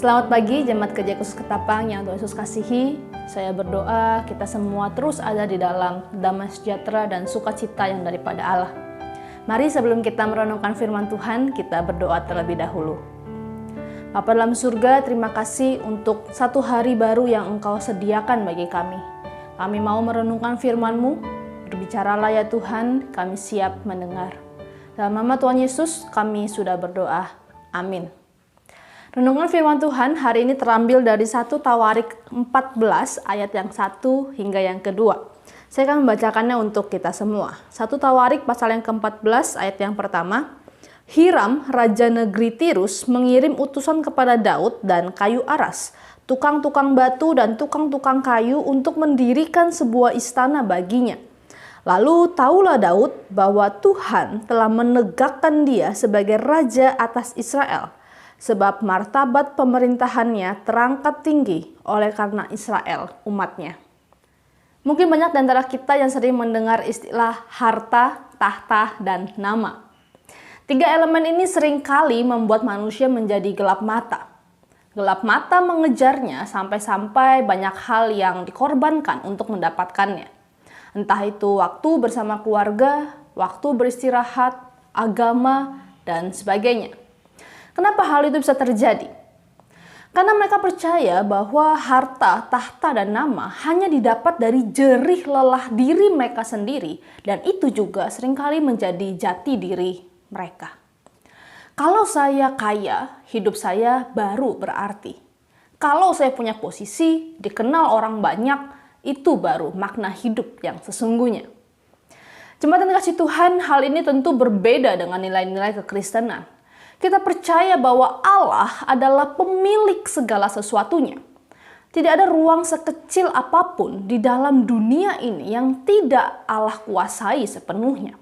Selamat pagi Jemaat Gereja Khusus Ketapang yang Tuhan Yesus kasihi. Saya berdoa kita semua terus ada di dalam damai sejahtera dan sukacita yang daripada Allah. Mari sebelum kita merenungkan firman Tuhan, kita berdoa terlebih dahulu. Bapa dalam surga, terima kasih untuk satu hari baru yang Engkau sediakan bagi kami. Kami mau merenungkan firman-Mu, berbicaralah ya Tuhan, kami siap mendengar. Dalam nama Tuhan Yesus, kami sudah berdoa. Amin. Renungan firman Tuhan hari ini terambil dari 1 Tawarik 14 ayat yang 1 hingga yang kedua. Saya akan membacakannya untuk kita semua. 1 Tawarik pasal yang ke-14 ayat yang pertama. Hiram, raja negeri Tirus, mengirim utusan kepada Daud dan kayu aras, tukang-tukang batu dan tukang-tukang kayu untuk mendirikan sebuah istana baginya. Lalu tahulah Daud bahwa Tuhan telah menegakkan dia sebagai raja atas Israel, sebab martabat pemerintahannya terangkat tinggi oleh karena Israel, umatnya. Mungkin banyak di antara kita yang sering mendengar istilah harta, tahta, dan nama. Tiga elemen ini seringkali membuat manusia menjadi gelap mata. Gelap mata mengejarnya sampai-sampai banyak hal yang dikorbankan untuk mendapatkannya. Entah itu waktu bersama keluarga, waktu beristirahat, agama, dan sebagainya. Kenapa hal itu bisa terjadi? Karena mereka percaya bahwa harta, tahta, dan nama hanya didapat dari jerih lelah diri mereka sendiri, dan itu juga seringkali menjadi jati diri mereka. Kalau saya kaya, hidup saya baru berarti. Kalau saya punya posisi, dikenal orang banyak, itu baru makna hidup yang sesungguhnya. Jemaat yang dikasihi Tuhan, hal ini tentu berbeda dengan nilai-nilai kekristenan. Kita percaya bahwa Allah adalah pemilik segala sesuatunya. Tidak ada ruang sekecil apapun di dalam dunia ini yang tidak Allah kuasai sepenuhnya.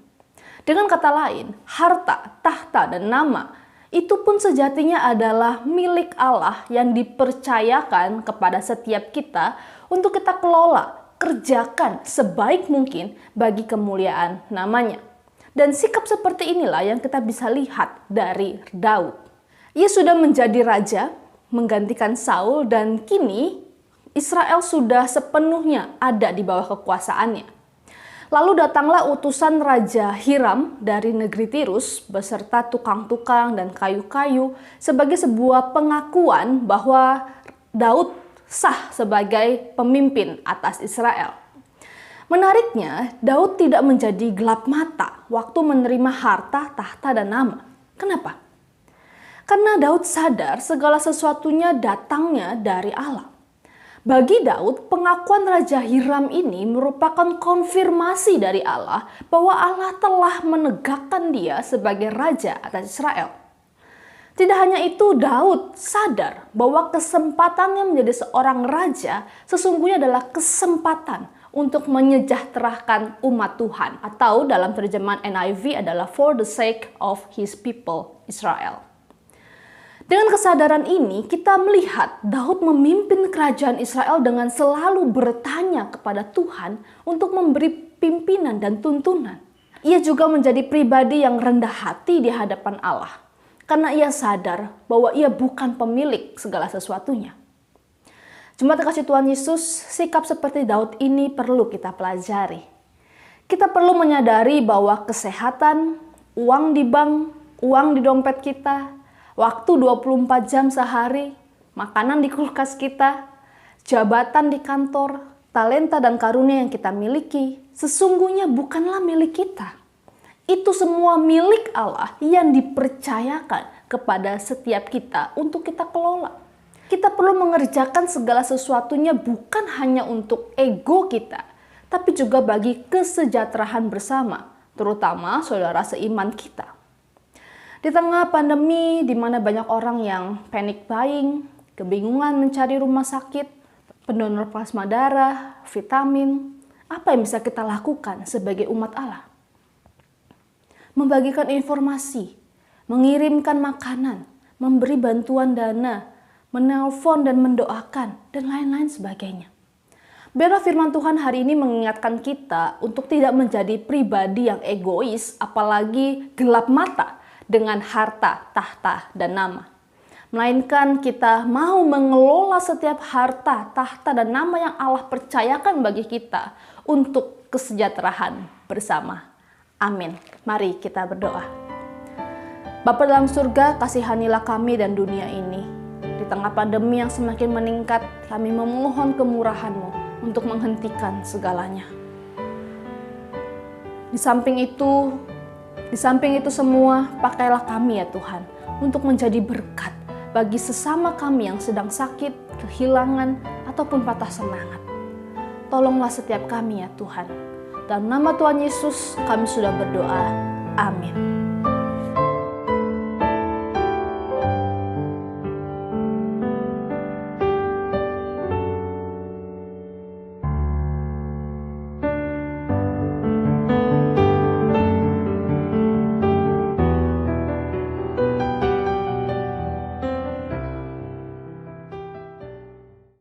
Dengan kata lain, harta, tahta, dan nama itu pun sejatinya adalah milik Allah yang dipercayakan kepada setiap kita untuk kita kelola, kerjakan sebaik mungkin bagi kemuliaan namanya. Dan sikap seperti inilah yang kita bisa lihat dari Daud. Ia sudah menjadi raja, menggantikan Saul, dan kini Israel sudah sepenuhnya ada di bawah kekuasaannya. Lalu datanglah utusan Raja Hiram dari negeri Tirus beserta tukang-tukang dan kayu-kayu sebagai sebuah pengakuan bahwa Daud sah sebagai pemimpin atas Israel. Menariknya, Daud tidak menjadi gelap mata waktu menerima harta, tahta, dan nama. Kenapa? Karena Daud sadar segala sesuatunya datangnya dari Allah. Bagi Daud, pengakuan Raja Hiram ini merupakan konfirmasi dari Allah bahwa Allah telah menegakkan dia sebagai raja atas Israel. Tidak hanya itu, Daud sadar bahwa kesempatannya menjadi seorang raja sesungguhnya adalah kesempatan untuk menyejahterakan umat Tuhan, atau dalam terjemahan NIV adalah for the sake of his people Israel. Dengan kesadaran ini, kita melihat Daud memimpin kerajaan Israel dengan selalu bertanya kepada Tuhan untuk memberi pimpinan dan tuntunan. Ia juga menjadi pribadi yang rendah hati di hadapan Allah, karena ia sadar bahwa ia bukan pemilik segala sesuatunya. Jemaat kasih Tuhan Yesus, sikap seperti Daud ini perlu kita pelajari. Kita perlu menyadari bahwa kesehatan, uang di bank, uang di dompet kita, waktu 24 jam sehari, makanan di kulkas kita, jabatan di kantor, talenta dan karunia yang kita miliki, sesungguhnya bukanlah milik kita. Itu semua milik Allah yang dipercayakan kepada setiap kita untuk kita kelola. Kita perlu mengerjakan segala sesuatunya bukan hanya untuk ego kita, tapi juga bagi kesejahteraan bersama, terutama saudara seiman kita. Di tengah pandemi di mana banyak orang yang panic buying, kebingungan mencari rumah sakit, pendonor plasma darah, vitamin, apa yang bisa kita lakukan sebagai umat Allah? Membagikan informasi, mengirimkan makanan, memberi bantuan dana, menelpon dan mendoakan, dan lain-lain sebagainya. Biarlah firman Tuhan hari ini mengingatkan kita untuk tidak menjadi pribadi yang egois, apalagi gelap mata dengan harta, tahta, dan nama. melainkan kita mau mengelola setiap harta, tahta, dan nama yang Allah percayakan bagi kita untuk kesejahteraan bersama. Amin. Mari kita berdoa. Bapa dalam surga, kasihanilah kami dan dunia ini. Di tengah pandemi yang semakin meningkat, kami memohon kemurahan-Mu untuk menghentikan segalanya. Di samping itu semua, pakailah kami ya Tuhan, untuk menjadi berkat bagi sesama kami yang sedang sakit, kehilangan, ataupun patah semangat. Tolonglah setiap kami ya Tuhan. Dalam nama Tuhan Yesus kami sudah berdoa. Amin.